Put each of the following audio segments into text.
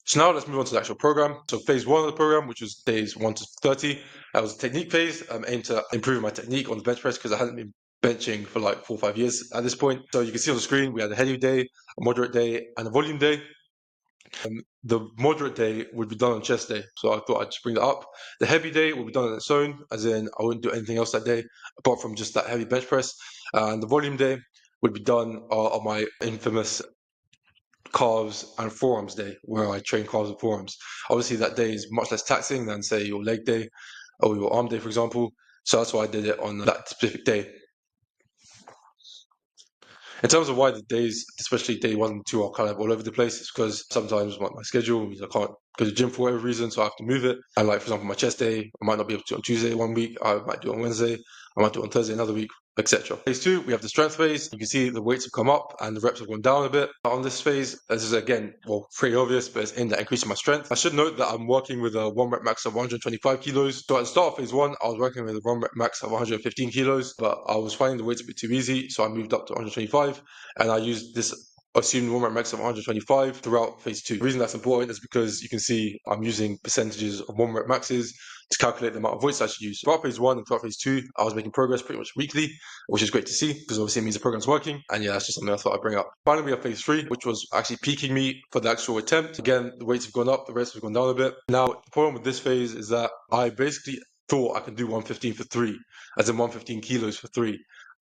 So now let's move on to the actual program. So phase one of the program, which was days 1 to 30, that was a technique phase. Aimed to improve my technique on the bench press because I hadn't been benching for like 4 or 5 years at this point. So you can see on the screen, we had a heavy day, a moderate day, and a volume day. The moderate day would be done on chest day, so I thought I'd just bring that up. The heavy day will be done on its own, as in I wouldn't do anything else that day apart from just that heavy bench press. And the volume day would be done on my infamous calves and forearms day, where I train calves and forearms. Obviously, that day is much less taxing than, say, your leg day or your arm day, for example. So that's why I did it on that specific day. In terms of why the days, especially day 1 and 2, are kind of all over the place, it's because sometimes my schedule means I can't go to the gym for whatever reason, so I have to move it. And like, for example, my chest day, I might not be able to do on Tuesday one week, I might do it on Wednesday, I might do it on Thursday another week, etc. Phase 2, we have the strength phase. You can see the weights have come up and the reps have gone down a bit. On this phase, this is again, well, pretty obvious, but it's aimed at increasing my strength. I should note that I'm working with a 1 rep max of 125 kilos. So at the start of phase 1, I was working with a 1 rep max of 115 kilos, but I was finding the weights a bit too easy, so I moved up to 125, and I used this assumed 1 rep max of 125 throughout phase 2. The reason that's important is because you can see I'm using percentages of 1 rep maxes to calculate the amount of weights I should use. Throughout phase 1 and throughout phase 2, I was making progress pretty much weekly, which is great to see because obviously it means the program's working. And yeah, that's just something I thought I'd bring up. Finally, we have phase 3, which was actually peaking me for the actual attempt. Again, the weights have gone up, the reps have gone down a bit. Now, the problem with this phase is that I basically thought I could do 115 for 3, as in 115 kilos for 3.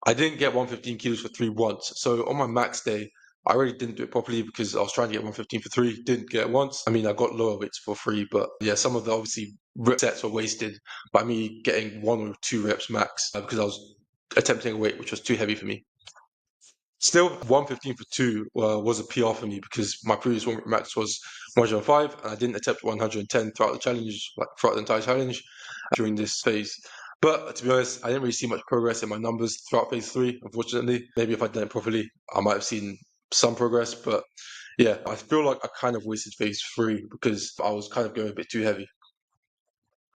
I didn't get 115 kilos for 3 once. So on my max day, I really didn't do it properly because I was trying to get 115 for 3, didn't get it once. I mean, I got lower weights for 3, but yeah, some of the obviously rep sets were wasted by me getting 1 or 2 reps max because I was attempting a weight which was too heavy for me. Still, 115 for 2 was a PR for me because my previous 1 rep max was 105 and I didn't attempt 110 throughout the challenge, like throughout the entire challenge during this phase. But to be honest, I didn't really see much progress in my numbers throughout phase 3, unfortunately. Maybe if I'd done it properly, I might have seen some progress, but yeah, I feel like I kind of wasted phase 3 because I was kind of going a bit too heavy.